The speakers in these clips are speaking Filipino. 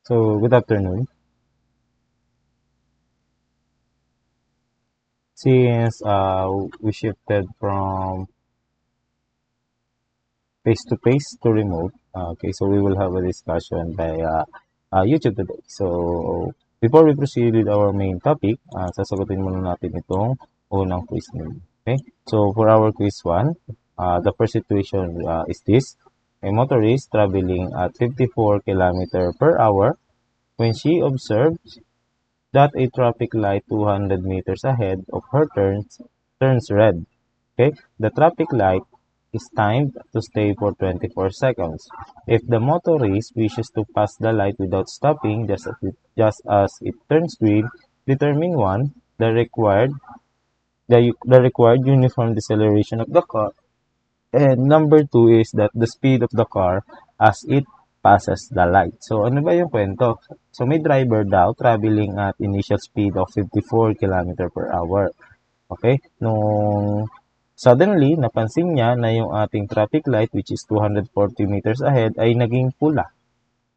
So, good afternoon. Since we shifted from face-to-face to remote, okay, so we will have a discussion by YouTube today. So, before we proceed with our main topic, sasagutin muna natin itong unang quiz nila. Okay, so for our quiz 1, the first situation is this. A motorist traveling at 54 km per hour when she observed that a traffic light 200 meters ahead of her turns red. Okay, the traffic light is timed to stay for 24 seconds. If the motorist wishes to pass the light without stopping, just as it turns green, determine one, the required uniform deceleration of the car, and number two is that the speed of the car as it passes the light. So, ano ba yung kwento? So, may driver daw traveling at initial speed of 54 km per hour. Okay? Nung suddenly, napansin niya na yung ating traffic light, which is 240 meters ahead, ay naging pula.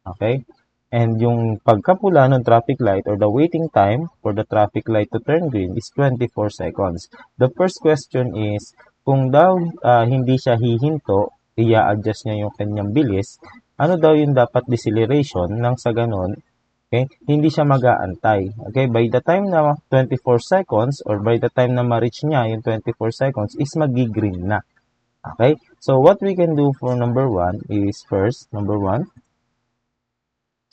Okay? And yung pagkapula ng traffic light or the waiting time for the traffic light to turn green is 24 seconds. The first question is, kung daw hindi siya hihinto, i-adjust niya yung kanyang bilis, ano daw yung dapat deceleration nang sa ganon, okay, hindi siya mag-aantay. Okay, by the time na 24 seconds or by the time na ma-reach niya yung 24 seconds is magi-green na. Okay, so what we can do for number 1 is first, number 1,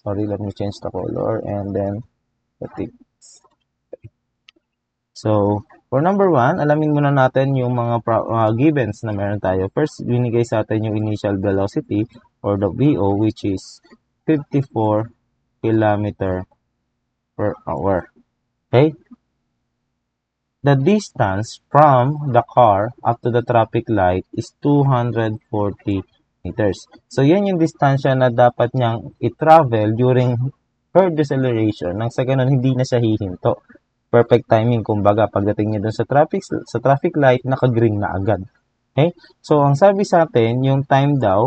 sorry, let me change the color and then the So, for number 1, alamin muna natin yung mga givens na meron tayo. First, binigay sa atin yung initial velocity or the VO which is 54 km per hour. Okay? The distance from the car up to the traffic light is 240 meters. So, yan yung distansya na dapat niyang i-travel during her deceleration nang sa ganun hindi na siya hihinto. Perfect timing, kumbaga, pagdating niya dun sa traffic light, naka-green na agad. Okay? So, ang sabi sa atin, yung time daw,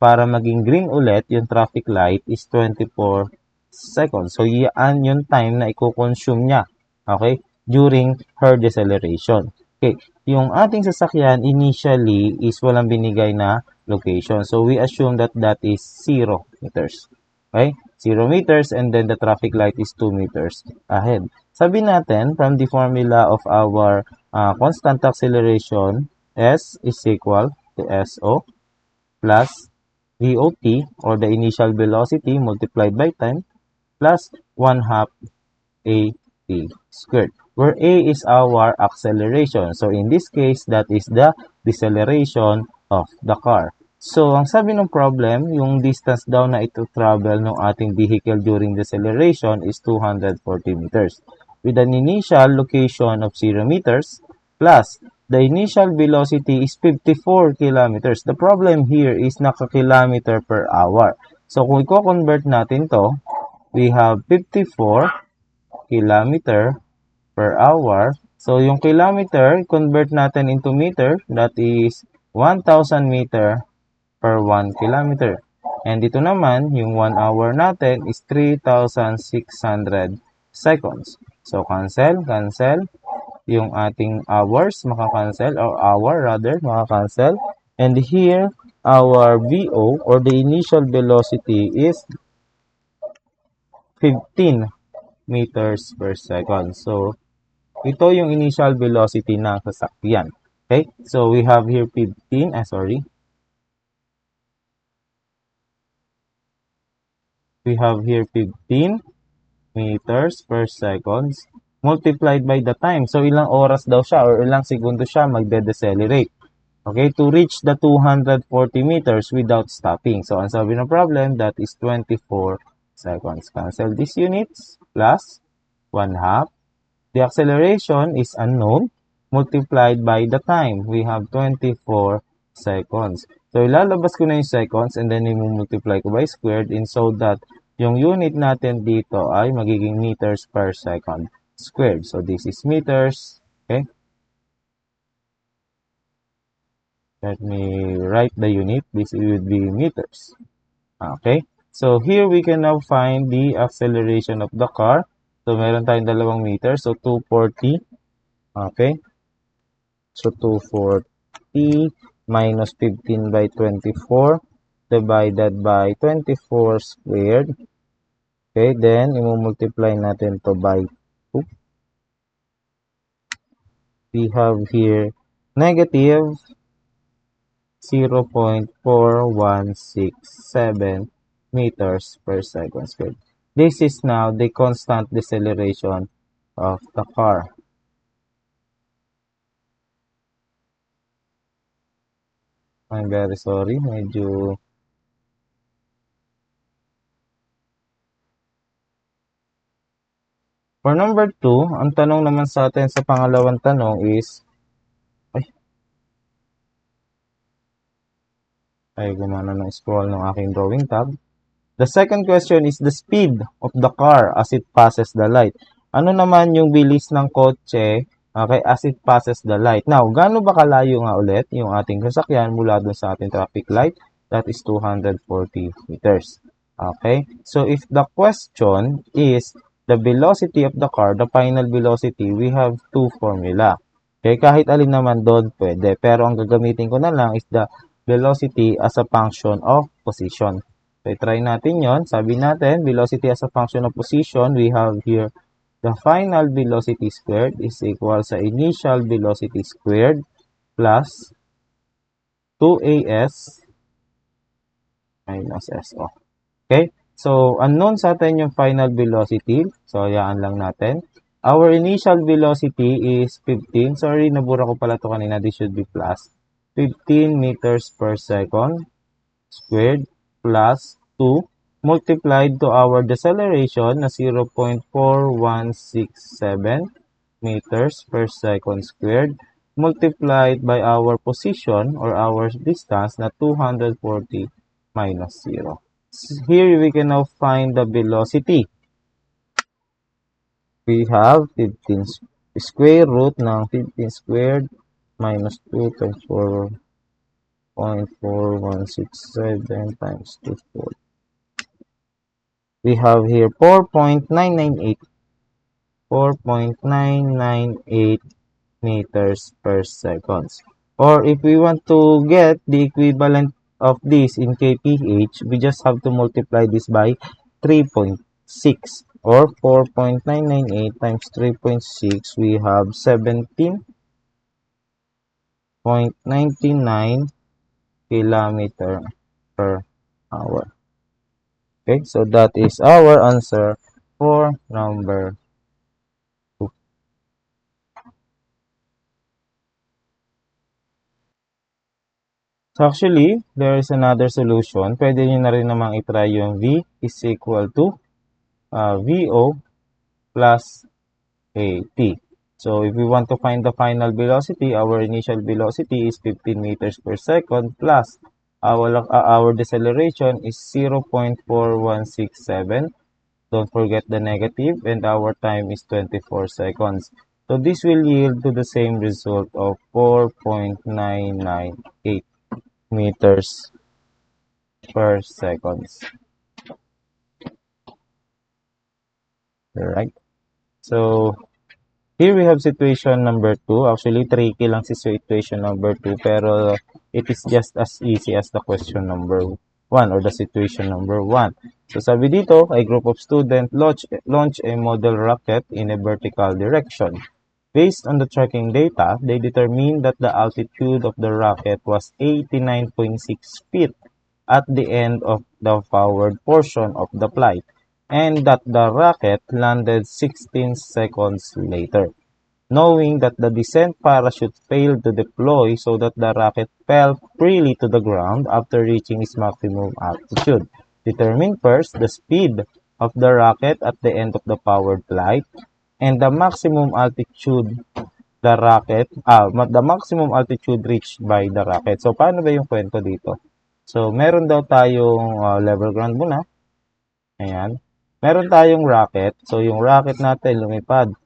para maging green ulit, yung traffic light is 24 seconds. So, yan yung time na i-consume niya. Okay? During her deceleration. Okay. Yung ating sasakyan, initially, is walang binigay na location. So, we assume that that is 0 meters. Okay? 0 meters and then the traffic light is 2 meters ahead. Sabi natin, from the formula of our constant acceleration, S is equal to SO plus VOT or the initial velocity multiplied by time plus 1 half AT squared, where A is our acceleration. So, in this case, that is the deceleration of the car. So, ang sabi ng problem, yung distance daw na ito travel ng ating vehicle during deceleration is 240 meters. With an initial location of 0 meters plus the initial velocity is 54 kilometers. The problem here is naka-kilometer per hour. So, kung i-convert natin to, we have 54 kilometer per hour. So, yung kilometer, convert natin into meter, that is 1,000 meter per 1 kilometer. And dito naman, yung 1 hour natin is 3,600 seconds. So, cancel. Yung ating hours, maka-cancel, or hour rather, maka-cancel. And here, our VO, or the initial velocity, is 15 meters per second. So, ito yung initial velocity ng sasakyan. Okay? So, we have here 15, We have here 15 meters per second multiplied by the time. So, ilang oras daw siya or ilang segundo siya magde-decelerate. Okay? To reach the 240 meters without stopping. So, ang sabi ng problem, that is 24 seconds. Cancel these units plus 1 half. The acceleration is unknown multiplied by the time. We have 24 seconds. So, ilalabas ko na yung seconds and then i-multiply ko by squared in so that yung unit natin dito ay magiging meters per second squared. So, this is meters. Okay? Let me write the unit. This would be meters. Okay? So, here we can now find the acceleration of the car. So, meron tayong 2 meters. So, 240. Okay. So, 240 minus 15 by 24 divided by 24 squared. Okay, then, i-multiply natin to by 2. We have here negative 0.4167 meters per second squared. This is now the constant deceleration of the car. I'm very sorry, medyo... For number 2, ang tanong naman sa atin sa pangalawang tanong is... Ay, gumana ng scroll ng aking drawing tab. The second question is the speed of the car as it passes the light. Ano naman yung bilis ng kotse, okay, as it passes the light? Now, gaano ba kalayo nga ulit yung ating sasakyan mula dun sa ating traffic light? That is 240 meters. Okay? So, if the question is the velocity of the car, the final velocity, we have two formula. Okay? Kahit alin naman doon, pwede. Pero ang gagamitin ko na lang is the velocity as a function of position. So, try natin yon. Sabi natin, velocity as a function of position, we have here the final velocity squared is equal sa initial velocity squared plus 2as minus so. Okay? So, unknown sa atin yung final velocity. So, hayaan lang natin. Our initial velocity is 15. Sorry, nabura ko pala ito kanina. This should be plus 15 meters per second squared plus 2 multiplied to our deceleration na 0.4167 meters per second squared multiplied by our position or our distance na 240 minus 0. Here we can now find the velocity. We have 15 square root ng 15 squared minus 2 times 4.4167 times 240. We have here 4.998 meters per second. Or if we want to get the equivalent of this in kph, we just have to multiply this by 3.6 or 4.998 times 3.6, we have 17.99 kilometer per hour. Okay, so that is our answer for number 2. So actually, there is another solution. Pwede nyo na rin namang itry yung V is equal to VO plus AT. So if we want to find the final velocity, our initial velocity is 15 meters per second plus our deceleration is 0.4167. Don't forget the negative, and our time is 24 seconds. So this will yield to the same result of 4.998 meters per second. Alright. So here we have situation number 2. Actually, tricky lang si situation number 2, pero it is just as easy as the question number 1 or the situation number 1. So sabi dito, a group of students launch a model rocket in a vertical direction. Based on the tracking data, they determined that the altitude of the rocket was 89.6 feet at the end of the powered portion of the flight, and that the rocket landed 16 seconds later. Knowing that the descent parachute failed to deploy so that the rocket fell freely to the ground after reaching its maximum altitude. Determine first the speed of the rocket at the end of the powered flight and the maximum altitude the maximum altitude reached by the rocket. So, paano ba yung kwento dito? So, meron daw tayong level ground muna. Ayan. Meron tayong rocket. So, yung rocket natin lumipad.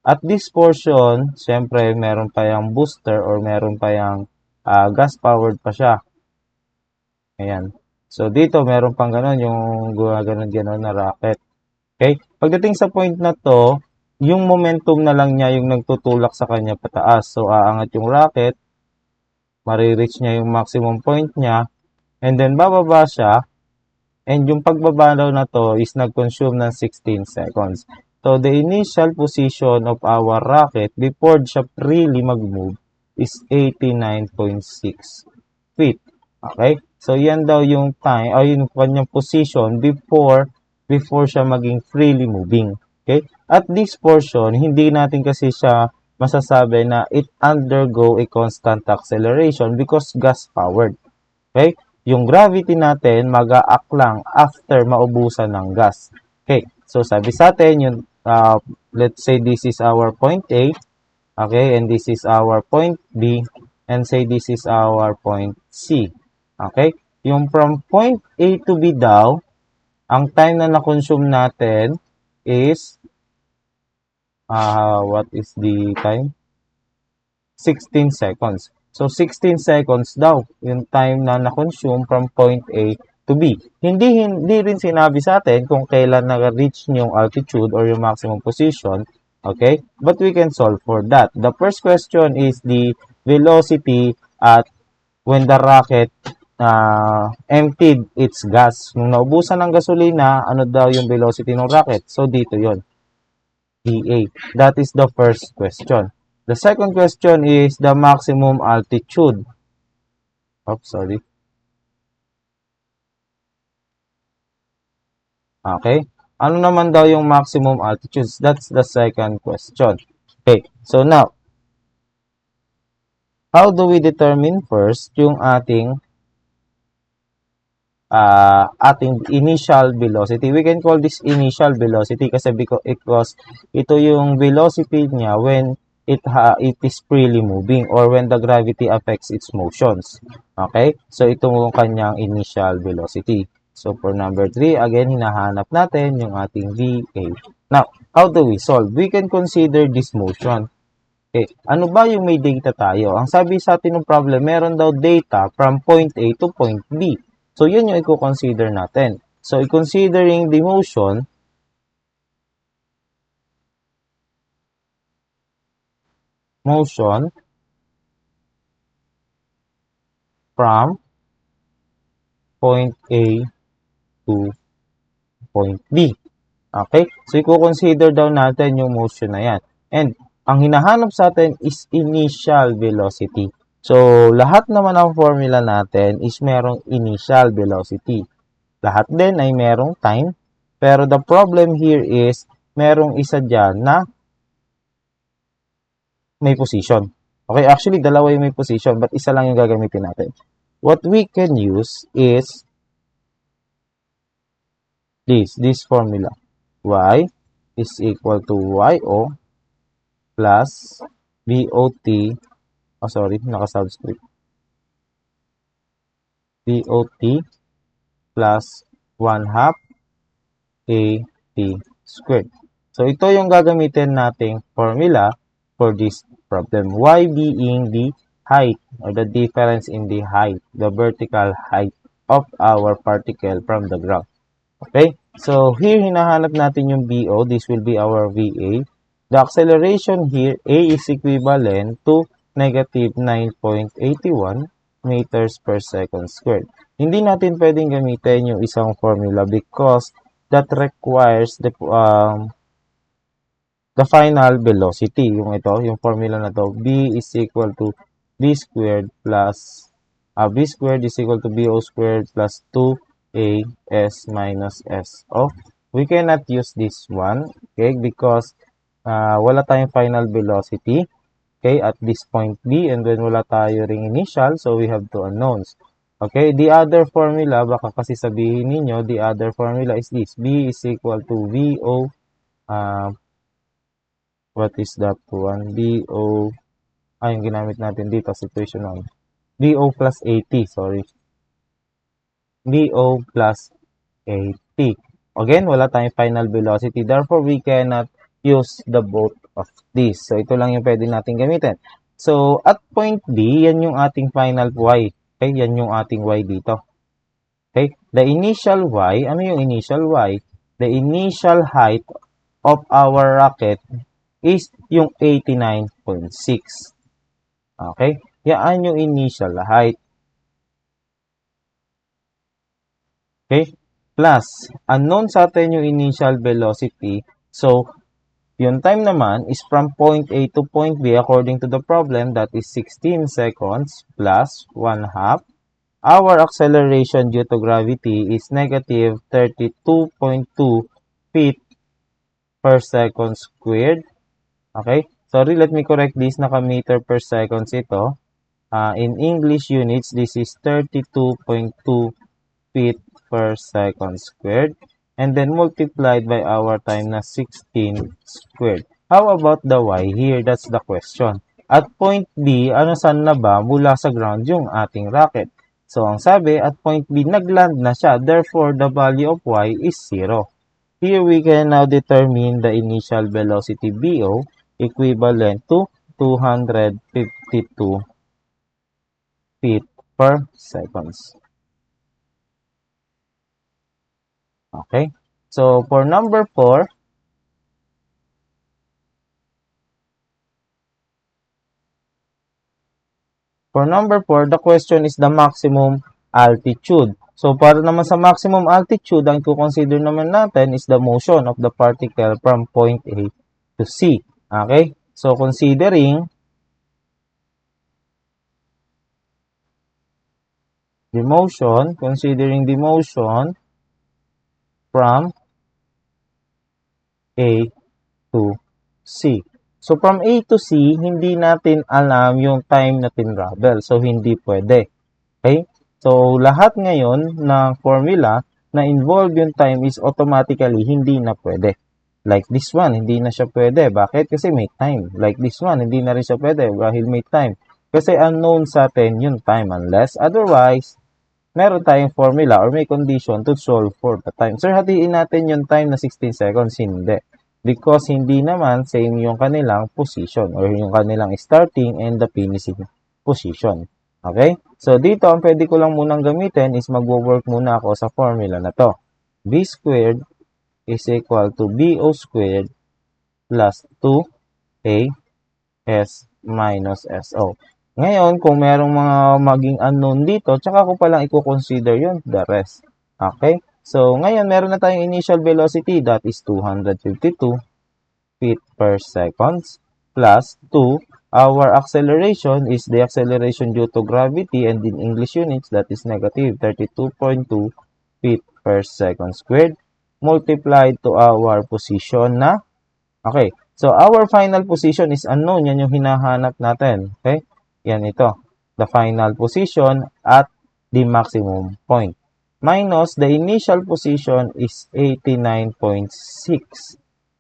At this portion, syempre, meron pa yung booster or meron pa yung gas-powered pa siya. Ayan. So, dito, meron pang ganon, yung gano'n-ganon na rocket. Okay? Pagdating sa point na to, yung momentum na lang niya yung nagtutulak sa kanya pataas. So, aangat yung rocket, marireach niya yung maximum point niya, and then bababa siya, and yung pagbaba daw na to is nag-consume ng 16 seconds. So, the initial position of our rocket before siya really mag-move is 89.6 feet. Okay? So, yan daw yung time, o yung kanyang position before siya maging freely moving. Okay? At this portion, hindi natin kasi siya masasabi na it undergo a constant acceleration because gas-powered. Okay? Yung gravity natin, mag-a-act lang after maubusan ng gas. Okay? So, sabi sa atin, yung, let's say this is our point A, okay? And this is our point B, and say this is our point C. Okay? Yung from point A to B daw, ang time na na-consume natin is, what is the time? 16 seconds. So, 16 seconds daw yung time na na-consume from point A to B. Hindi rin sinabi sa atin kung kailan na-reach yung altitude or yung maximum position. Okay? But we can solve for that. The first question is the velocity at when the rocket emptied its gas. Nung naubusan ng gasolina, ano daw yung velocity ng rocket? So, dito yon, VA. That is the first question. The second question is the maximum altitude. Oops, sorry. Okay. Ano naman daw yung maximum altitude? That's the second question. Okay. So now, how do we determine first yung ating initial velocity? We can call this initial velocity kasi because ito yung velocity niya when it is freely moving or when the gravity affects its motions. Okay? So, ito yung kanyang initial velocity. So, for number 3, again, hinahanap natin yung ating VA. Now, how do we solve? We can consider this motion. Okay. Ano ba yung may data tayo? Ang sabi sa atin ng problem, meron daw data from point A to point B. So, yun yung i-consider natin. So, considering the motion, from point A to point B. Okay? So, i-consider daw natin yung motion na yan. And, ang hinahanap sa atin is initial velocity. So, lahat naman ng formula natin is merong initial velocity. Lahat din ay merong time. Pero the problem here is, merong isa dyan na may position. Okay, actually, dalawa yung may position, but isa lang yung gagamitin natin. What we can use is this formula. Y is equal to YO plus BOT, naka-subscript. BOT plus 1/2 AT squared. So, ito yung gagamitin nating formula for this problem. Y being the height or the difference in the height, the vertical height of our particle from the ground. Okay? So, here, hinahanap natin yung BO. This will be our VA. The acceleration here, A is equivalent to negative 9.81 meters per second squared. Hindi natin pwedeng gamitin yung isang formula because that requires the final velocity. Yung ito, yung formula na to, B is equal to B squared plus B squared is equal to BO squared plus 2AS minus S. Oh, we cannot use this one, okay, because wala tayong final velocity, okay, at this point B, and then wala tayo ring initial, so we have two unknowns. Okay, the other formula, baka kasi sabihin ninyo, the other formula is this. B is equal to VO, what is that one? BO, yung ginamit natin dito, situation 1. BO plus 80, sorry. BO plus 80. Again, wala tayong final velocity. Therefore, we cannot use the both of these. So, ito lang yung pwede natin gamitin. So, at point B, yan yung ating final Y. Okay, yan yung ating Y dito. Okay? The initial y, ano yung initial y? The initial height of our rocket is yung 89.6. Okay? Yan yung initial height. Okay? Plus, unknown sa atin yung initial velocity. So, yung time naman is from point A to point B according to the problem, that is 16 seconds plus 1 half. Our acceleration due to gravity is negative 32.2 feet per second squared. Okay? Sorry, let me correct this. Naka-meter per seconds ito. In English units, this is 32.2 feet per second squared. And then multiplied by our time na 16 squared. How about the y? Here, that's the question. At point B, ano saan na ba mula sa ground yung ating rocket? So, ang sabi, at point B, nagland na siya. Therefore, the value of y is 0. Here, we can now determine the initial velocity BO equivalent to 252 feet per seconds. Okay? So, for number 4, the question is the maximum altitude. So, para naman sa maximum altitude, ang i-consider naman natin is the motion of the particle from point A to C. Okay? So, considering the motion from A to C. So, from A to C, hindi natin alam yung time na tinravel. So, hindi pwede. Okay? So, lahat ngayon ng formula na involve yung time is automatically hindi na pwede. Like this one, hindi na siya pwede. Bakit? Kasi may time. Like this one, hindi na rin siya pwede dahil may time. Kasi unknown sa atin yung time unless otherwise, meron tayong formula or may condition to solve for the time. Sir, hatiin natin yung time na 16 seconds. Hindi. Because hindi naman same yung kanilang position or yung kanilang starting and the finishing position. Okay? So, dito, ang pwede ko lang munang gamitin is magwo-work muna ako sa formula na to. B squared is equal to BO squared plus 2AS minus SO. Ngayon, kung merong mga maging unknown dito, tsaka ko palang i-consider yun, the rest. Okay? So, ngayon, meron na tayong initial velocity, that is 252 feet per seconds, plus 2. Our acceleration is the acceleration due to gravity, and in English units, that is negative 32.2 feet per second squared, multiplied to our position na, okay, so our final position is unknown, yan yung hinahanap natin, okay? Yan ito, the final position at the maximum point. Minus the initial position is 89.6.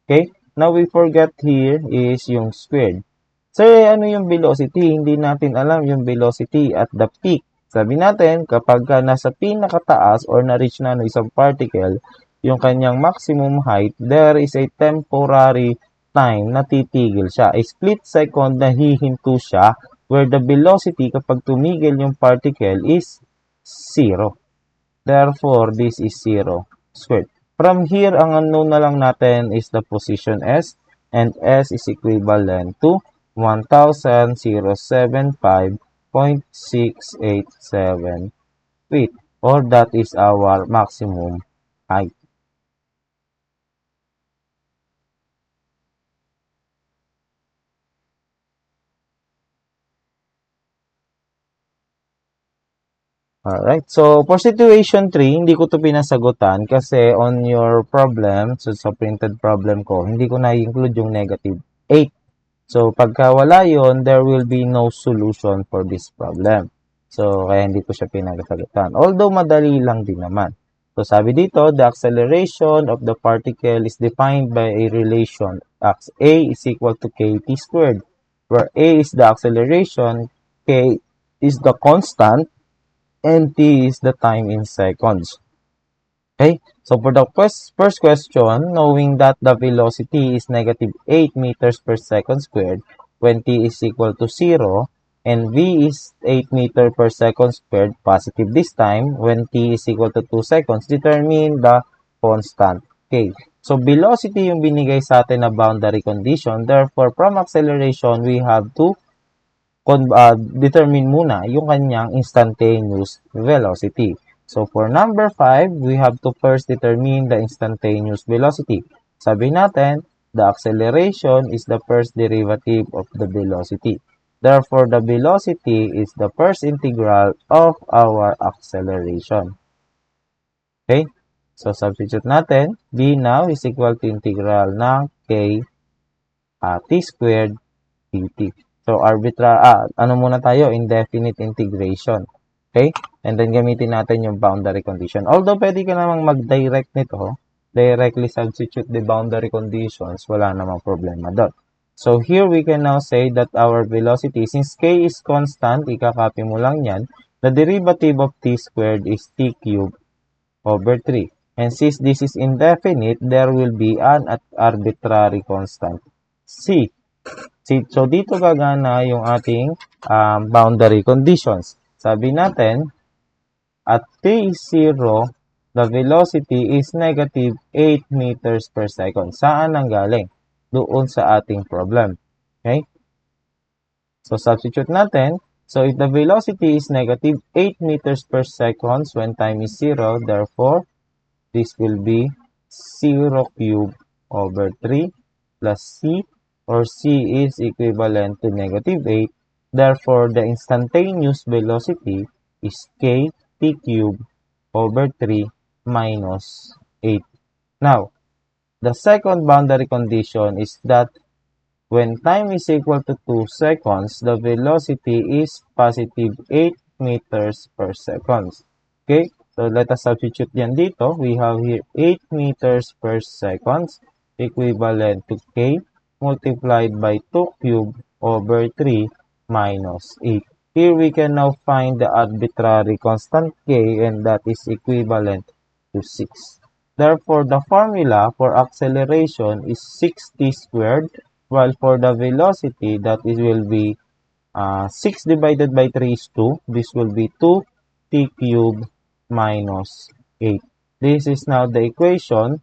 Okay? Now, we forget here is yung squared. Sir, ano yung velocity? Hindi natin alam yung velocity at the peak. Sabi natin, kapag nasa pinakataas or na-reach na ng isang particle, yung kanyang maximum height, there is a temporary time na titigil siya. A split second na hihinto siya where the velocity kapag tumigil yung particle is 0. Therefore, this is 0 squared. From here, ang unknown na lang natin is the position S, and S is equivalent to 1,075.687 feet, or that is our maximum height. Alright, so for situation 3, hindi ko to pinasagutan kasi on your problem, so sa printed problem ko, hindi ko na-include yung negative 8. So, pagka wala yun, there will be no solution for this problem. So, kaya hindi ko siya pinagsagutan. Although, madali lang din naman. So, sabi dito, the acceleration of the particle is defined by a relation. A is equal to kt squared, where A is the acceleration, K is the constant, and T is the time in seconds. Okay, so for the first question, knowing that the velocity is negative 8 meters per second squared when t is equal to 0, and v is 8 meter per second squared, positive this time. When t is equal to 2 seconds, determine the constant k. So, velocity yung binigay sa atin na boundary condition. Therefore, from acceleration, we have to determine muna yung kanyang instantaneous velocity. So, for number 5, we have to first determine the instantaneous velocity. Sabi natin, the acceleration is the first derivative of the velocity. Therefore, the velocity is the first integral of our acceleration. Okay? So, substitute natin, v now is equal to integral ng k t squared dt. So, ano muna tayo? Indefinite integration. Okay? And then, gamitin natin yung boundary condition. Although, pwede ka namang mag-direct nito, directly substitute the boundary conditions, wala namang problema doon. So, here we can now say that our velocity, since k is constant, ikakopy mo lang yan, the derivative of t squared is t cubed over 3. And since this is indefinite, there will be an arbitrary constant, c. So, dito gagana yung ating boundary conditions. Sabi natin, at t is 0, the velocity is negative 8 meters per second. Saan ang galing? Doon sa ating problem. Okay? So, substitute natin. So, if the velocity is negative 8 meters per second when time is 0, therefore, this will be 0 cubed over 3 plus c, or c is equivalent to negative 8. Therefore, the instantaneous velocity is k t cubed over 3 minus 8. Now, the second boundary condition is that when time is equal to 2 seconds, the velocity is positive 8 meters per second. Okay? So, let us substitute yan dito. We have here 8 meters per second equivalent to k multiplied by 2 cubed over 3 minus 8. Here we can now find the arbitrary constant k, and that is equivalent to 6. Therefore, the formula for acceleration is 6t squared, while for the velocity, that is will be 6 divided by 3 is 2. This will be 2t cubed minus 8. This is now the equation.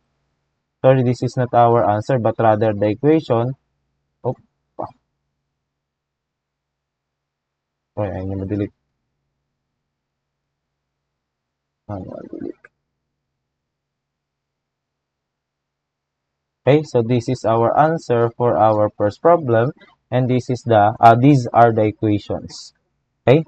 Sorry, this is not our answer, but rather the equation. I'm going to delete. Okay, so this is our answer for our first problem, and this is these are the equations. Okay?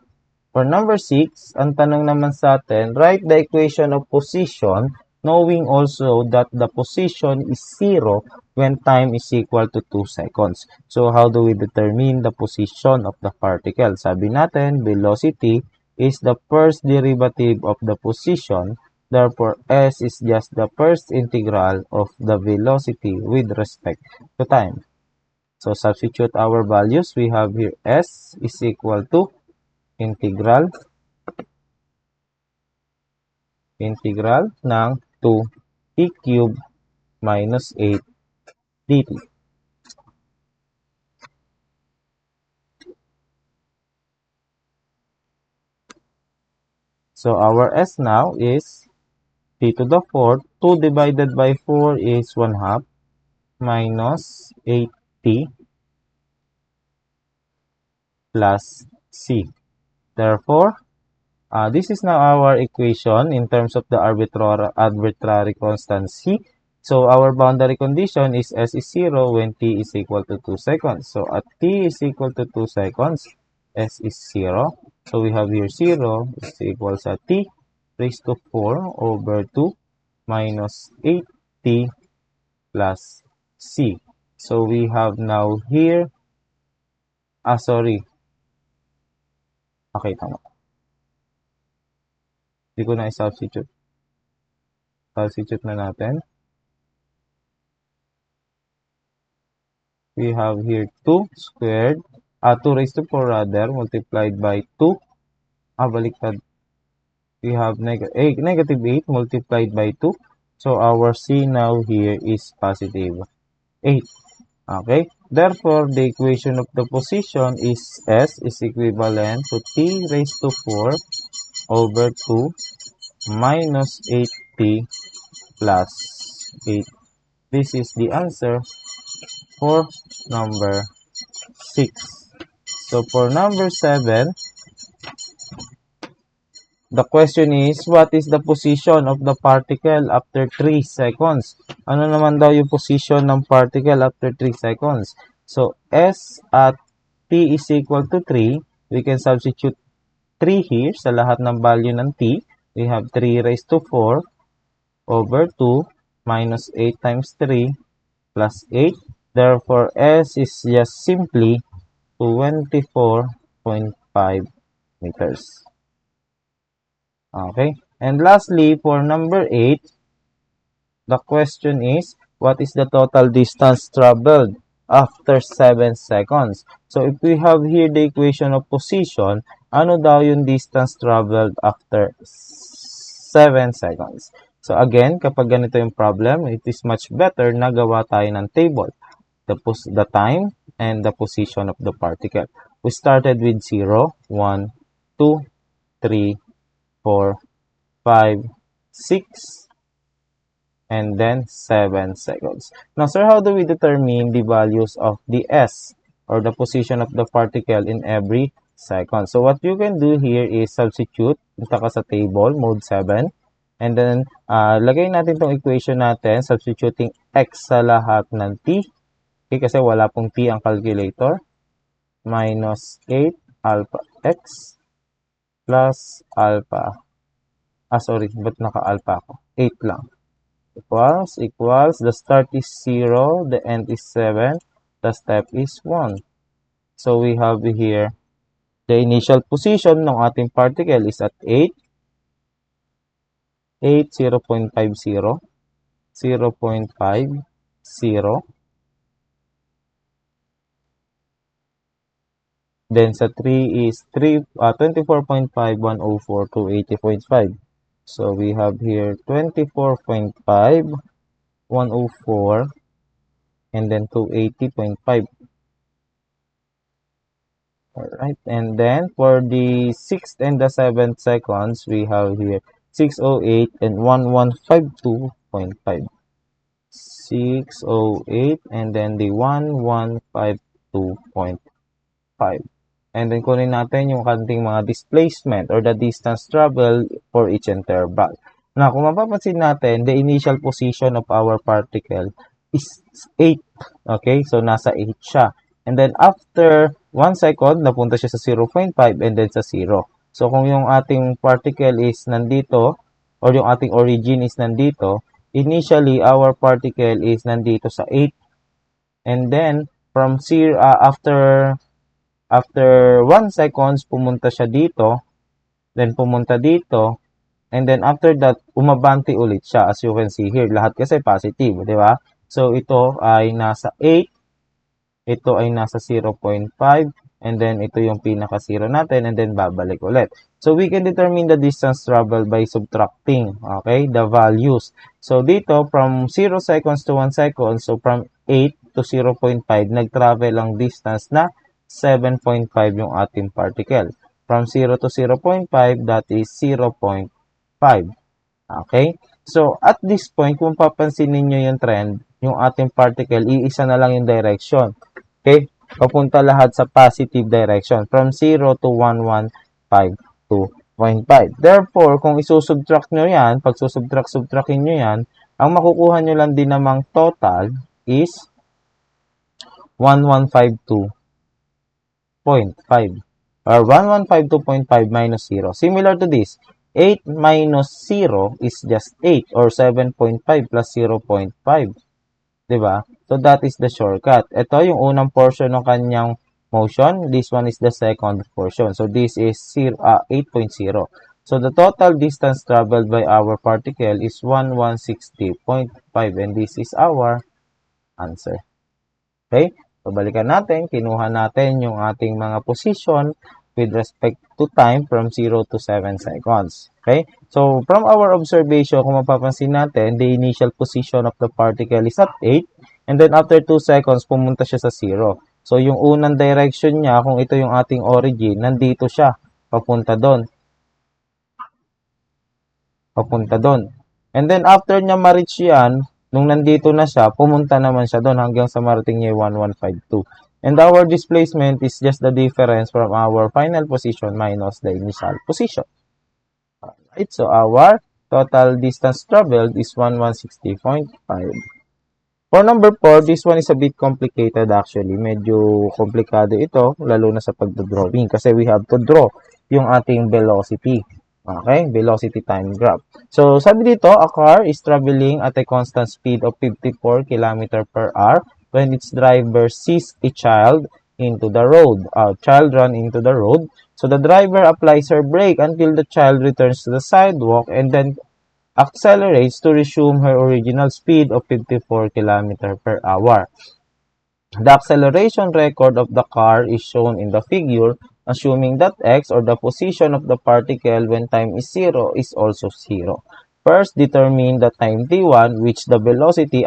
For number 6, ang tanong naman sa atin, write the equation of position knowing also that the position is 0 when time is equal to 2 seconds. So, how do we determine the position of the particle? Sabi natin, velocity is the first derivative of the position. Therefore, s is just the first integral of the velocity with respect to time. So, substitute our values. We have here s is equal to integral ng 2t cubed minus 8 dt. So, our s now is t to the 4th. 2 divided by 4 is 1/2 minus 8t plus c. Therefore, this is now our equation in terms of the arbitrary constant c. So, our boundary condition is s is 0 when t is equal to 2 seconds. So, at t is equal to 2 seconds, s is 0. So, we have here 0 is equals to t raised to 4 over 2 minus 8t plus c. So, we have now here, okay, tama. Hindi ko na i-substitute. Substitute na natin. We have here 2 squared, 2 raised to 4 rather, multiplied by 2. Baliktad. We have negative 8 multiplied by 2. So, our c now here is positive 8. Okay? Therefore, the equation of the position is S is equivalent to t raised to 4 over 2 minus 8t plus 8. This is the answer for number 6. So for number 7, the question is, what is the position of the particle after 3 seconds? Ano naman daw yung position ng particle after 3 seconds? So, S at t is equal to 3. We can substitute 3 here sa lahat ng value ng t. We have 3 raised to 4 over 2 minus 8 times 3 plus 8. Therefore, S is just simply 24.5 meters. Okay. And lastly, for number 8, the question is, what is the total distance traveled after 7 seconds? So, if we have here the equation of position, ano daw yung distance traveled after 7 seconds? So, again, kapag ganito yung problem, it is much better na gawa tayo ng table. The time and the position of the particle. We started with 0, 1, 2, 3, 4, 5, 6, and then 7 seconds. Now, sir, how do we determine the values of the S or the position of the particle in every second? So, what you can do here is substitute. Punta ka sa table, mode 7. And then, lagay natin itong equation natin, substituting x sa lahat ng t. Okay, kasi wala pong t ang calculator. Minus 8 alpha x plus alpha. Sorry, ba't naka-alpha ako? 8 lang. Equals, the start is 0, the end is 7, the step is 1. So, we have here, the initial position ng ating particle is at 8, 0.50, 0.50, then sa 3 is 24.5, 104 to 80.5. So, we have here 24.5, 104, and then 280.5. Alright, and then for the 6th and the 7th seconds, we have here 608 and 1152.5. 608 and then the 1152.5. And then kunin natin yung kanting mga displacement or the distance traveled for each interval. Now, kung mapapansin natin, the initial position of our particle is 8. Okay? So, nasa 8 siya. And then, after 1 second, napunta siya sa 0.5 and then sa 0. So, kung yung ating particle is nandito or yung ating origin is nandito, initially, our particle is nandito sa 8. And then, from 0, after 1 seconds, pumunta siya dito, then pumunta dito, and then after that, umabante ulit siya. As you can see here, lahat kasi positive, di ba? So, ito ay nasa 8, ito ay nasa 0.5, and then ito yung pinaka-0 natin, and then babalik ulit. So, we can determine the distance traveled by subtracting, okay, the values. So, dito, from 0 seconds to 1 second, so from 8 to 0.5, nag-travel ang distance na 7.5 yung ating particle. From 0 to 0.5, that is 0.5. Okay? So, at this point, kung papansin ninyo yung trend, yung ating particle, iisa na lang yung direction. Okay? Papunta lahat sa positive direction. From 0 to 115 to 0.5. Therefore, kung isusubtract nyo yan, pag susubtract-subtractin nyo yan, ang makukuha nyo lang din namang total is 1152.5 or 1152.5 minus 0. Similar to this, 8 minus 0 is just 8 or 7.5 plus 0.5. Diba? So, that is the shortcut. Ito yung unang portion ng kanyang motion. This one is the second portion. So, this is 8.0. So, the total distance traveled by our particle is 1160.5 and this is our answer. Okay? So, balikan natin. Kinuha natin yung ating mga position with respect to time from 0 to 7 seconds. Okay? So, from our observation, kung mapapansin natin, the initial position of the particle is at 8. And then after 2 seconds, pumunta siya sa 0. So yung unang direction niya, kung ito yung ating origin, nandito siya, papunta doon. Papunta doon. And then after niya ma-reach yan, nung nandito na siya, pumunta naman siya doon hanggang sa marating niya yung 1152. And our displacement is just the difference from our final position minus the initial position. Right, so our total distance traveled is 1160.5. For number 4, this one is a bit complicated actually. Medyo komplikado ito, lalo na sa pagdodrawing kasi we have to draw yung ating velocity. Okay, velocity time graph. So, sabi dito, a car is traveling at a constant speed of 54 km per hour when its driver sees a child into the road. Child run into the road. So, the driver applies her brake until the child returns to the sidewalk and then accelerates to resume her original speed of 54 km per hour. The acceleration record of the car is shown in the figure, assuming that x, or the position of the particle when time is 0, is also 0. First, determine the time t1, which the velocity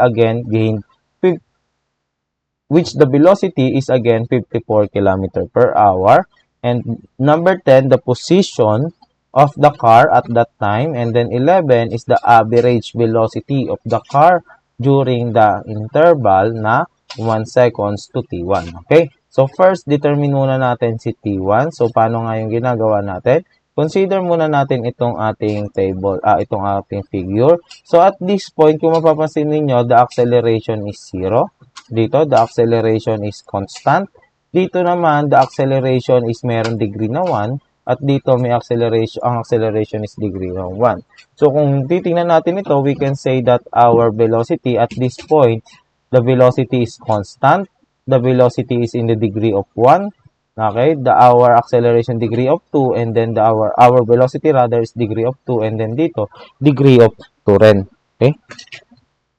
is again 54 km per hour. And number 10, the position of the car at that time. And then 11 is the average velocity of the car during the interval na 1 seconds to t1. Okay? So, first, determine muna natin si t1. So, paano nga yung ginagawa natin? Consider muna natin itong ating table, itong ating figure. So, at this point, kung mapapansin ninyo, the acceleration is 0. Dito, the acceleration is constant. Dito naman, the acceleration is meron degree na 1. At dito, may acceleration, ang acceleration is degree ng 1. So, kung titingnan natin ito, we can say that our velocity at this point, the velocity is constant. The velocity is in the degree of 1. Okay? Our acceleration degree of 2. And then our velocity rather is degree of 2. And then dito, degree of 2 rin. Okay?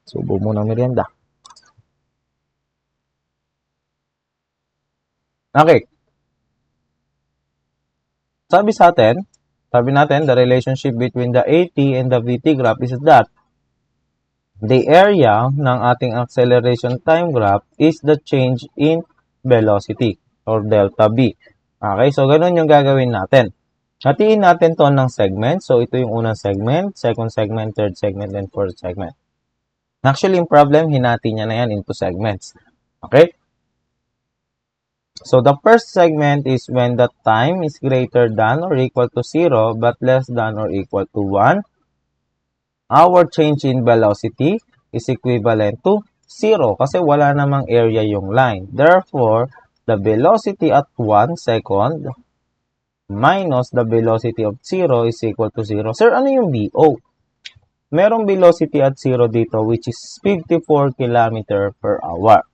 Subo muna merienda. Okay. Sabi natin, the relationship between the AT and the VT graph is that the area ng ating acceleration time graph is the change in velocity or delta V. Okay, so ganun yung gagawin natin. Hatiin natin to ng segment. So, ito yung unang segment, second segment, third segment, and fourth segment. Actually, yung problem, hinati niya na yan into segments. Okay? So, the first segment is when the time is greater than or equal to 0 but less than or equal to 1. Our change in velocity is equivalent to 0 kasi wala namang area yung line. Therefore, the velocity at 1 second minus the velocity of 0 is equal to 0. Sir, ano yung VO? Merong velocity at 0 dito which is 54 km per hour.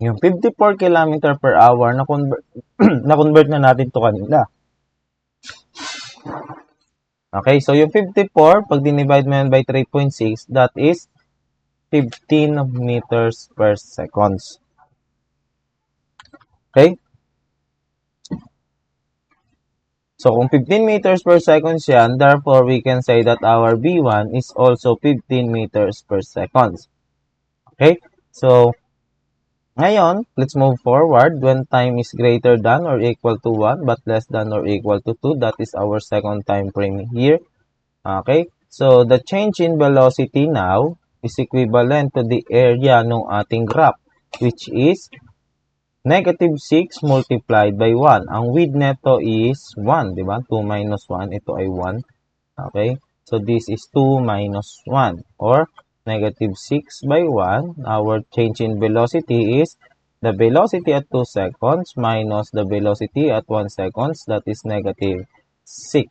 Yung 54 km per hour, na-convert na natin to kanina. Okay, so yung 54, pag dinivide mo yan by 3.6, that is 15 meters per seconds. Okay? So, kung 15 meters per seconds yan, therefore, we can say that our V1 is also 15 meters per seconds. Okay? So, ngayon, let's move forward. When time is greater than or equal to 1 but less than or equal to 2, that is our second time frame here. Okay? So, the change in velocity now is equivalent to the area ng ating graph, which is negative 6 multiplied by 1. Ang width neto is 1, di ba? 2 minus 1, ito ay 1. Okay? So, this is 2 minus 1 or negative 6 by 1. Our change in velocity is the velocity at 2 seconds minus the velocity at 1 seconds. That is negative 6.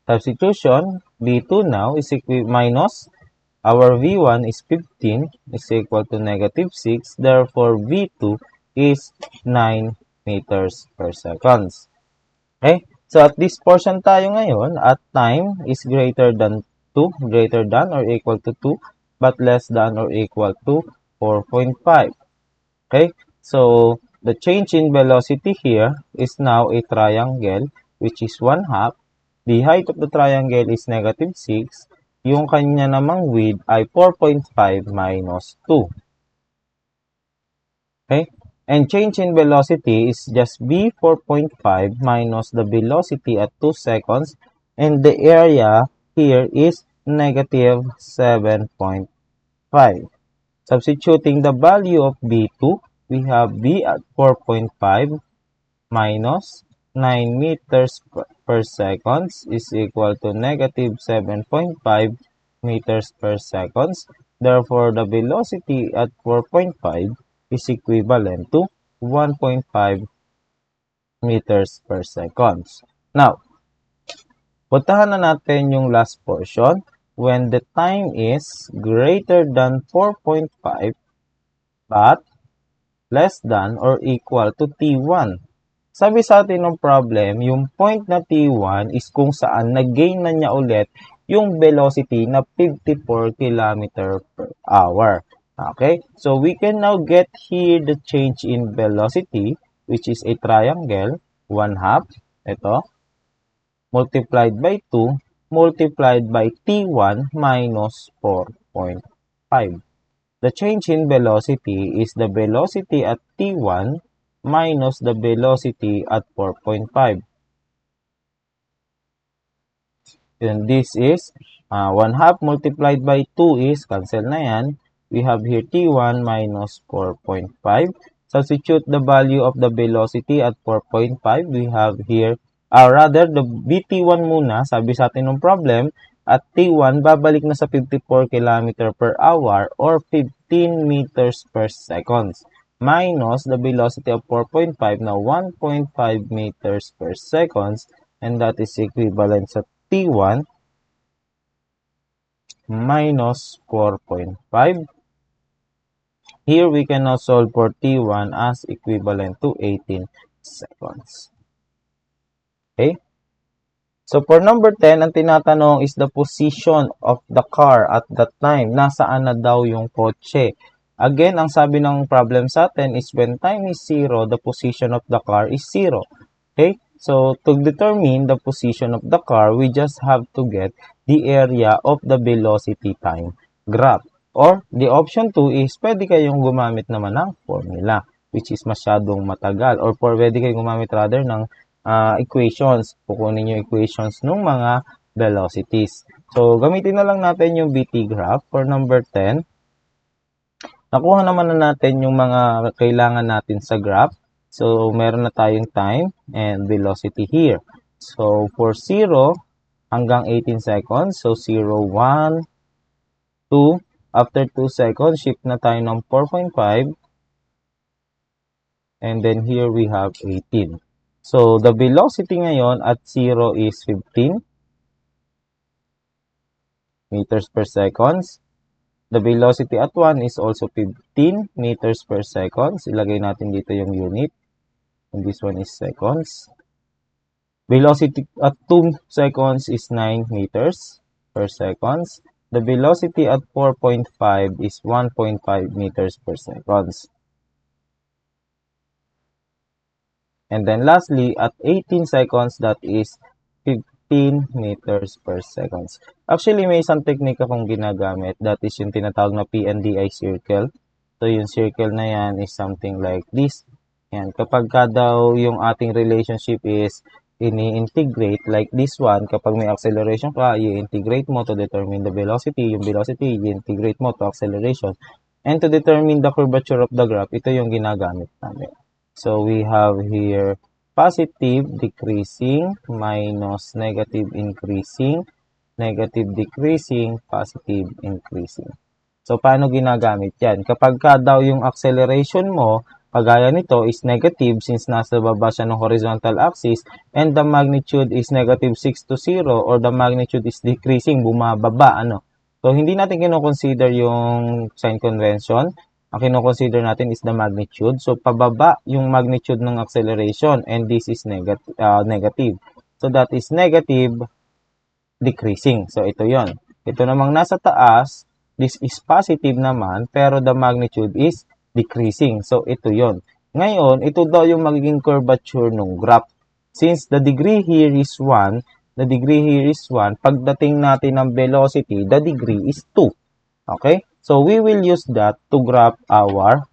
Substitution, V2 now is minus our V1 is 15 is equal to negative 6. Therefore, V2 is 9 meters per seconds. Okay? So, at this portion tayo ngayon, at time is greater than 2, greater than or equal to 2, but less than or equal to 4.5. Okay? So, the change in velocity here is now a triangle, which is 1/2. The height of the triangle is negative 6. Yung kanya namang width ay 4.5 minus 2. Okay? And change in velocity is just v 4.5 minus the velocity at 2 seconds. And the area here is negative 7.5. Substituting the value of v2, we have v at 4.5 minus 9 meters per second is equal to negative 7.5 meters per second. Therefore, the velocity at 4.5 is equivalent to 1.5 meters per second. Now, puntahan na natin yung last portion. When the time is greater than 4.5 but less than or equal to T1. Sabi sa atin ng problem, yung point na T1 is kung saan nag-gain na niya ulit yung velocity na 54 km per hour. Okay? So, we can now get here the change in velocity, which is a triangle, 1/2, ito, multiplied by 2, multiplied by T1 minus 4.5. The change in velocity is the velocity at T1 minus the velocity at 4.5. And this is 1/2 multiplied by 2 is, cancel na yan. We have here T1 minus 4.5. Substitute the value of the velocity at 4.5. We have here, rather, the BT1 muna, sabi sa atin ng problem, at T1, babalik na sa 54 km per hour or 15 meters per second. Minus the velocity of 4.5 na 1.5 meters per second, and that is equivalent sa T1 minus 4.5. Here we can now solve for T1 as equivalent to 18 seconds. Okay? So for number 10, ang tinatanong is the position of the car at that time. Nasaan na daw yung kotse? Again, ang sabi ng problem sa atin is when time is 0, the position of the car is 0. Okay? So to determine the position of the car, we just have to get the area of the velocity time graph. Or the option 2 is pwede kayong gumamit naman ng formula, which is masyadong matagal. Or pwede kayong gumamit rather ng equations. Kukunin yung equations ng mga velocities. So, gamitin na lang natin yung BT graph for number 10. Nakuha naman na natin yung mga kailangan natin sa graph. So, meron na tayong time and velocity here. So, for 0 hanggang 18 seconds. So, 0, 1, 2. After 2 seconds, shift na tayo ng 4.5. And then here we have 18. So, the velocity ngayon at 0 is 15 meters per second. The velocity at 1 is also 15 meters per second. Ilagay natin dito yung unit. And this one is seconds. Velocity at 2 seconds is 9 meters per second. The velocity at 4.5 is 1.5 meters per second. And then lastly, at 18 seconds, that is 15 meters per second. Actually, may isang technique akong ginagamit. That is yung tinatawag na PNDI circle. So, yung circle na yan is something like this. Yan. Kapag daw yung ating relationship is ini-integrate like this one, kapag may acceleration ka, i-integrate mo to determine the velocity. Yung velocity, i-integrate mo to acceleration. And to determine the curvature of the graph, ito yung ginagamit namin. So, we have here positive decreasing minus negative increasing, negative decreasing, positive increasing. So, paano ginagamit yan? Kapag daw yung acceleration mo, kagaya nito is negative since nasa baba siya ng horizontal axis and the magnitude is negative 6 to 0 or the magnitude is decreasing, bumababa, ano. So, hindi natin kino-consider yung sign convention. Ang kino-consider natin is the magnitude. So, pababa yung magnitude ng acceleration and this is negative. So, that is negative decreasing. So, ito yon. Ito namang nasa taas, this is positive naman, pero the magnitude is decreasing. So, ito yon. Ngayon, ito daw yung magiging curvature ng graph. Since the degree here is 1, the degree here is 1, pagdating natin ng velocity, the degree is 2. Okay? So, we will use that to graph our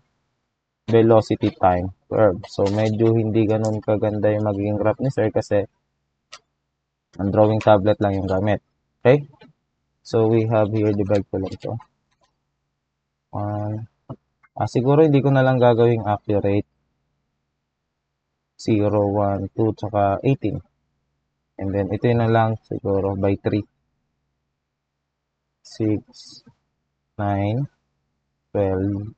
velocity time curve. So, medyo hindi ganun kaganda yung magiging graph ni sir kasi ang drawing tablet lang yung gamit. Okay? So, we have here, divide ko lang ito. Siguro hindi ko na lang gagawing accurate. 0, 1, 2, tsaka 18. And then, ito yun na lang siguro by 3. 6, 9, 12,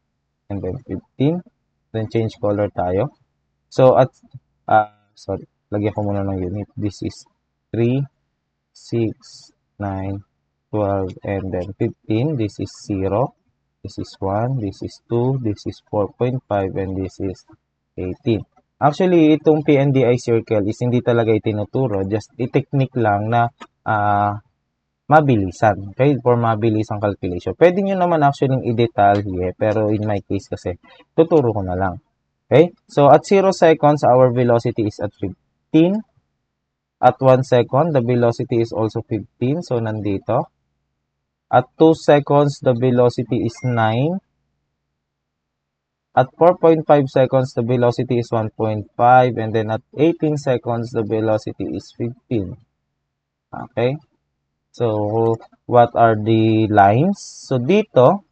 and then 15. Then, change color tayo. So, at, sorry, lagyan ko muna ng unit. This is 3, 6, 9, 12, and then 15. This is 0. This is 1. This is 2. This is 4.5. And this is 18. Actually, itong PNDI circle is hindi talaga itinuturo. Just i-technique lang na mabilisan. Okay? For mabilisang calculation. Pwede nyo naman actually i-detalye. Pero in my case kasi, tuturo ko na lang. Okay? So, at 0 seconds, our velocity is at 15. At 1 second, the velocity is also 15. So, nandito. At 2 seconds, the velocity is 9. At 4.5 seconds, the velocity is 1.5. And then at 18 seconds, the velocity is 15. Okay? So, what are the lines? So, dito,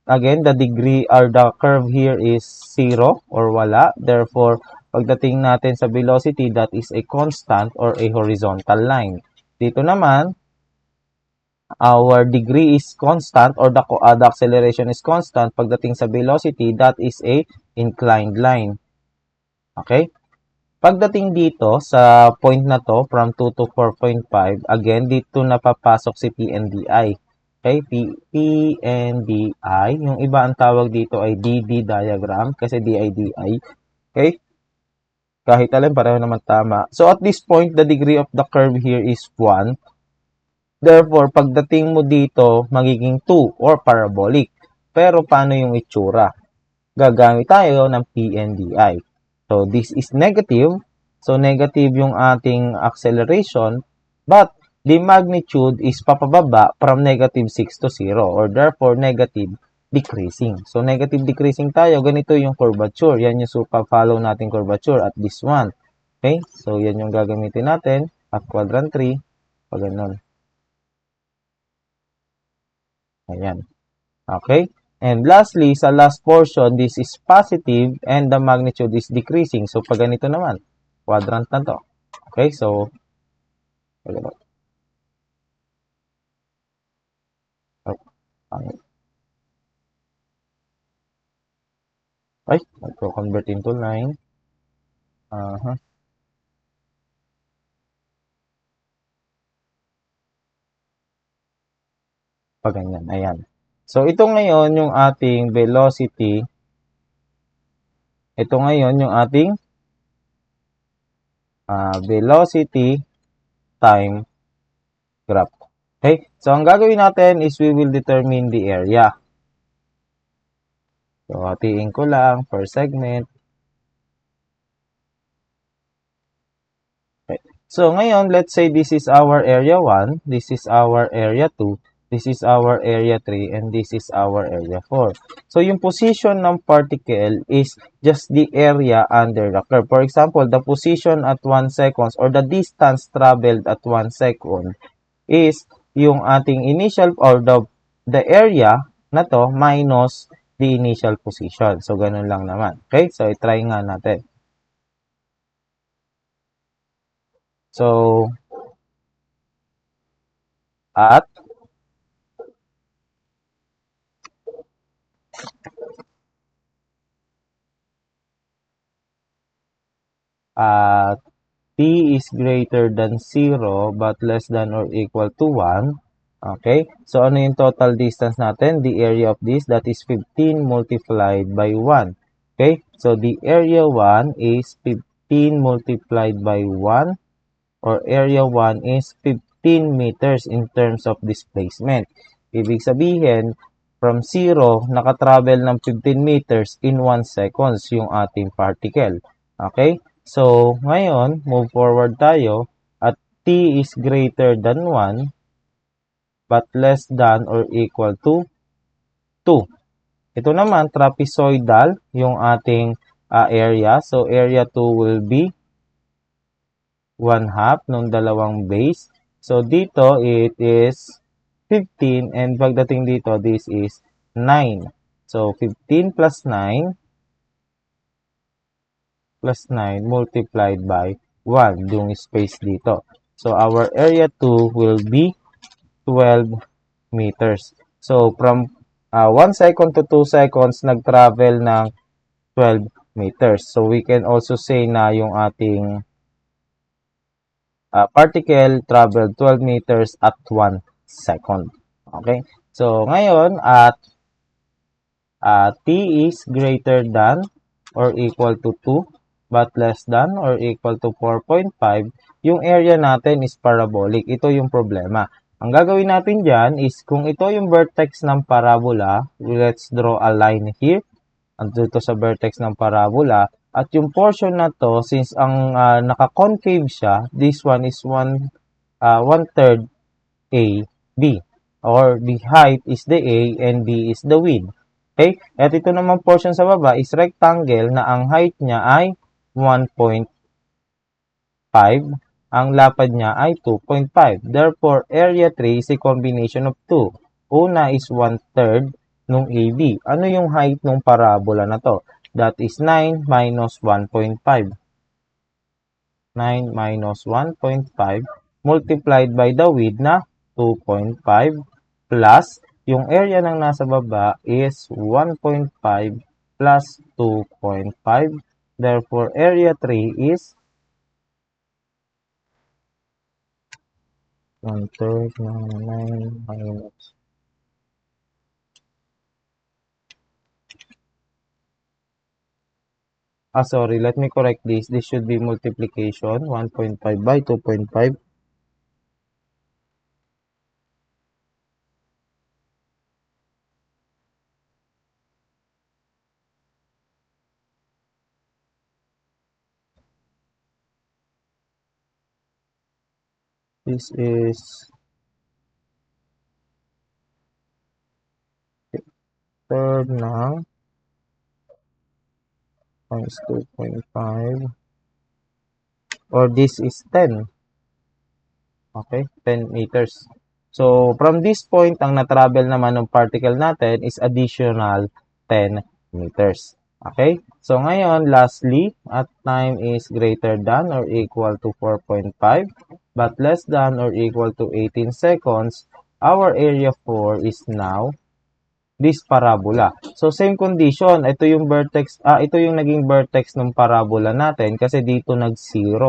again, the degree or the curve here is 0 or wala. Therefore, pagdating natin sa velocity, that is a constant or a horizontal line. Dito naman, our degree is constant or the acceleration is constant. Pagdating sa velocity, that is a inclined line. Okay? Pagdating dito sa point na to, from 2 to 4.5, again, dito napapasok si PNDI. Okay? PNDI. Yung iba ang tawag dito ay DD diagram kasi DIDI. Okay? Kahit alin, pareho naman tama. So, at this point, the degree of the curve here is 1. Therefore, pagdating mo dito, magiging 2 or parabolic. Pero, paano yung itsura? Gagamit tayo ng PNDI. So, this is negative. So, negative yung ating acceleration. But, the magnitude is papababa from negative 6 to 0. Or therefore, negative decreasing. So, negative decreasing tayo. Ganito yung curvature. Yan yung follow natin curvature at this one. Okay? So, yan yung gagamitin natin at quadrant 3. Pag ganun. Ayan. Okay? And lastly, sa last portion, this is positive and the magnitude is decreasing. So, pag ganito naman, quadrant na to. Okay? So, ay, nagko-convert into line. Pag ganyan. Ayan. So, ito ngayon yung ating velocity. Ito ngayon yung ating velocity time graph. Okay? So, ang gagawin natin is we will determine the area. So, hatiin ko lang per segment. Okay. So, ngayon, let's say this is our area 1, this is our area 2, this is our area 3, and this is our area 4. So, yung position ng particle is just the area under the curve. For example, the position at 1 second or the distance traveled at 1 second is yung ating initial or the area na to minus the initial position. So, ganun lang naman. Okay? So, i-try nga natin. So, at t is greater than 0 but less than or equal to 1. Okay? So, ano yung total distance natin? The area of this, that is 15 multiplied by 1. Okay? So, the area 1 is 15 multiplied by 1 or area 1 is 15 meters in terms of displacement. Ibig sabihin, from 0, nakatravel ng 15 meters in 1 seconds yung ating particle. Okay? So, ngayon, move forward tayo at t is greater than 1 but less than or equal to 2. Ito naman, trapezoidal, yung ating area. So, area 2 will be 1/2 nung dalawang base. So, dito, it is 15. And pagdating dito, this is 9. So, 15 plus 9 multiplied by 1, yung space dito. So, our area 2 will be 12 meters. So, from 1 second to 2 seconds, nag-travel ng 12 meters. So, we can also say na yung ating particle traveled 12 meters at 1 second. Okay? So, ngayon, at T is greater than or equal to 2 but less than or equal to 4.5, yung area natin is parabolic. Ito yung problema. Ang gagawin natin dyan is kung ito yung vertex ng parabola, let's draw a line here. Dito sa vertex ng parabola. At yung portion na to, since ang naka-concave siya, this one is 1/3 A, B. Or the height is the A and B is the width. Okay? At ito naman portion sa baba is rectangle na ang height niya ay 1.5. Ang lapad niya ay 2.5. Therefore, area 3 is a combination of 2. Una is 1/3 nung AB. Ano yung height nung parabola na to? That is 9 minus 1.5. 9 minus 1.5 multiplied by the width na 2.5 plus yung area ng nasa baba is 1.5 plus 2.5. Therefore, area 3 is 1/3 ng 9 minus. Sorry, let me correct this. This should be multiplication. 1.5 by 2.5. This is third ng times 2.5 or this is 10. Okay, 10 meters. So, from this point, ang na-travel naman ng particle natin is additional 10 meters. Okay? So, ngayon, lastly, at time is greater than or equal to 4.5 but less than or equal to 18 seconds, our area 4 is now this parabola. So, same condition. Ito yung vertex, ito yung naging vertex ng parabola natin kasi dito nag-0.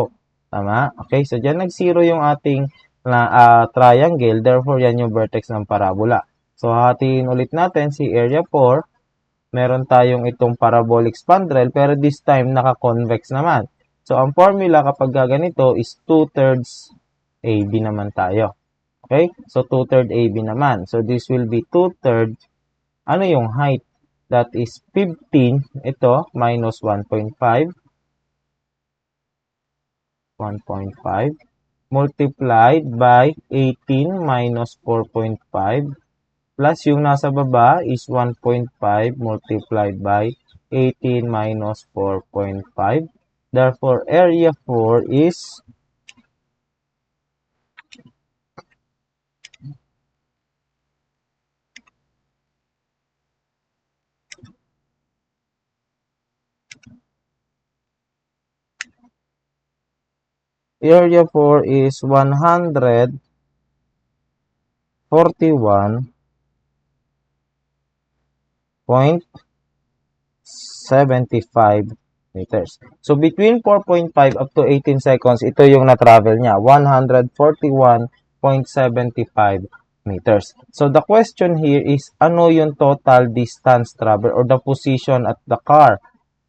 Tama? Okay, so dyan nag-0 yung ating triangle. Therefore, yan yung vertex ng parabola. So, hatiin ulit natin si area 4. Meron tayong itong parabolic spandrel pero this time naka-convex naman. So, ang formula kapag ganito is 2/3 AB naman tayo. Okay? So, 2/3 AB naman. So, this will be 2/3. Ano yung height? That is 15. Ito, minus 1.5. 1.5 multiplied by 18 minus 4.5 plus yung nasa baba is 1.5 multiplied by 18 minus 4.5. Therefore, area 4 is area 4 is 141.75 meters. So, between 4.5 up to 18 seconds, ito yung na-travel niya, 141.75 meters. So, the question here is, ano yung total distance travel or the position at the car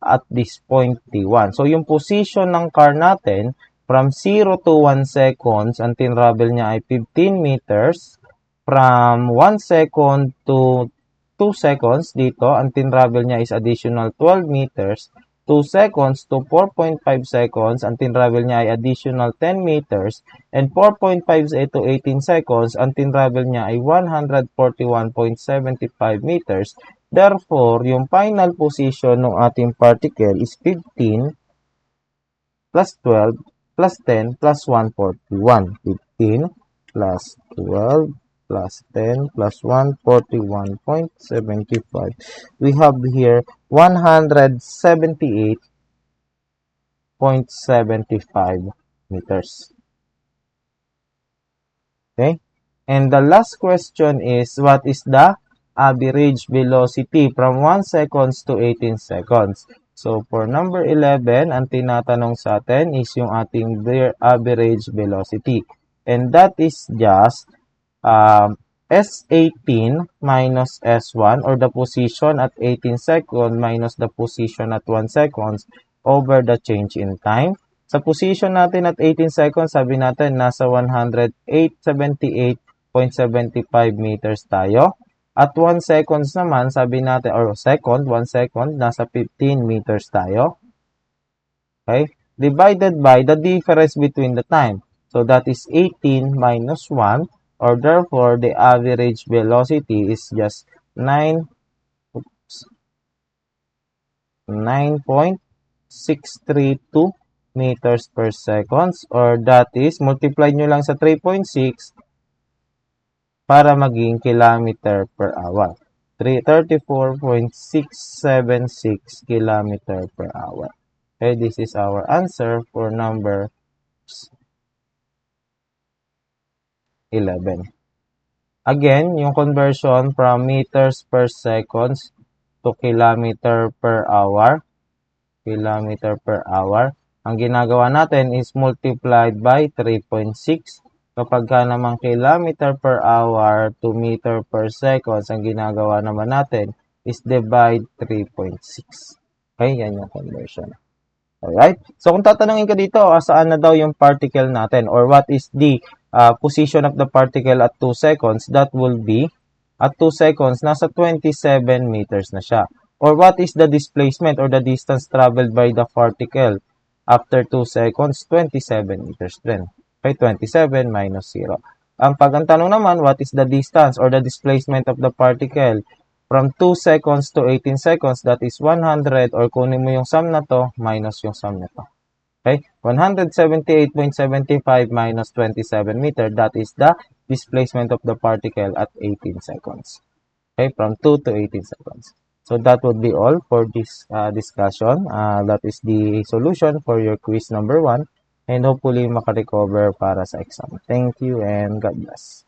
at this point T1? So, yung position ng car natin, from 0 to 1 seconds, ang tinravel niya ay 15 meters. From 1 second to 2 seconds, dito, ang tinravel niya is additional 12 meters. 2 seconds to 4.5 seconds, ang tinravel niya ay additional 10 meters. And 4.5 to 18 seconds, ang tinravel niya ay 141.75 meters. Therefore, yung final position ng ating particle is 15 plus 12 plus 10 plus 141. 15 plus 12 plus 10 plus 141.75. We have here 178.75 meters. Okay? And the last question is, what is the average velocity from 1 seconds to 18 seconds? So, for number 11, ang tinatanong sa atin is yung ating average velocity. And that is just S18 minus S1, or the position at 18 seconds minus the position at 1 seconds over the change in time. Sa position natin at 18 seconds, sabi natin nasa 108.78.75 meters tayo. At 1 seconds naman, sabi natin, or 1 second, nasa 15 meters tayo. Okay? Divided by the difference between the time. So that is 18 minus 1, or therefore the average velocity is just 9.632 meters per seconds, or that is, multiply nyo lang sa 3.6 para maging kilometer per hour. 34.676 kilometer per hour. Okay, this is our answer for number 11. Again, yung conversion from meters per seconds to kilometer per hour. Kilometer per hour. Ang ginagawa natin is multiplied by 3.6. Kapag ka naman kilometer per hour to meter per seconds, ang ginagawa naman natin is divide 3.6. Okay, yan yung conversion. Alright? So, kung tatanungin ka dito, saan na daw yung particle natin, or what is the position of the particle at 2 seconds, that will be, at 2 seconds, nasa 27 meters na siya. Or what is the displacement or the distance traveled by the particle after 2 seconds? 27 meters din. Okay, 27 minus 0. Ang tanong naman, what is the distance or the displacement of the particle from 2 seconds to 18 seconds? That is 100, or kunin mo yung sum na to, minus yung sum na to. Okay, 178.75 minus 27 meter, that is the displacement of the particle at 18 seconds. Okay, from 2 to 18 seconds. So that would be all for this discussion. That is the solution for your quiz number 1, and hopefully makarecover para sa exam. Thank you and God bless.